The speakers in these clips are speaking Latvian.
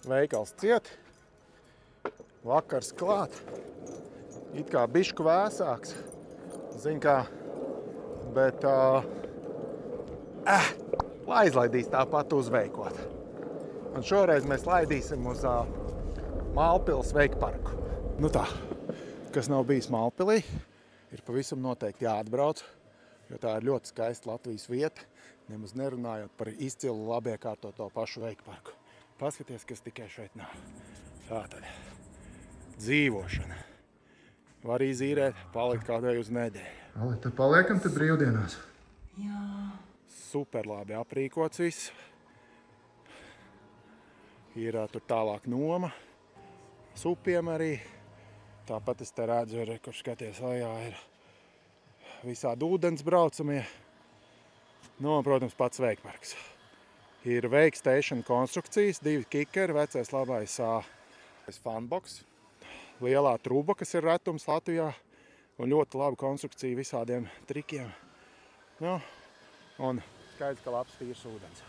Veikals ciet. Vakars klāt. It kā bišku vēsāks. Zin kā. Bet lai izlaidīs tāpat uzveikot. Un šoreiz mēs laidīsim uz Mālpils veikparku. Nu tā, kas nav bijis Mālpilī, ir pavisam noteikti jāatbrauc, jo tā ir ļoti skaista Latvijas vieta, nemaz nerunājot par izcilu labi iekārtoto pašu veikparku. Paskaties, kas tikai šeit nav. Tātad, dzīvošana. Var izīrēt, palikt kādai uz nedēļu. Tad paliekam te brīvdienās. Jā. Super labi aprīkots viss. Ir tur tālāk noma. Supiem arī. Tāpat es te redzu, kur skaties lejā, ir visādi ūdens braucamie. Nu, un, protams, pats veikparks. Ir Wake-station konstrukcijas, 2 kikeri, vecais labais fanboks. Lielā truba, kas ir retums Latvijā. Un ļoti laba konstrukcija visādiem trikiem. Nu, un skaidrs, ka labs tīrs ūdens.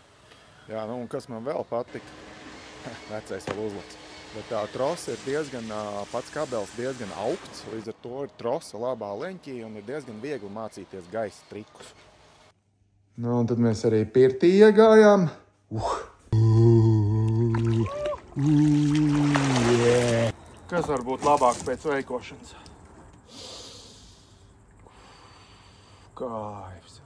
Jā, nu, un kas man vēl patika? Vecais vēl uzlats. Bet tā trosa ir diezgan, pats kabels diezgan augsts, līdz ar to ir trosa labā leņķī un ir diezgan viegli mācīties gaisa trikus. Nu, un tad mēs arī pirtī iegājām. Kas var būt labāk pēc veikošanas? Kaifs.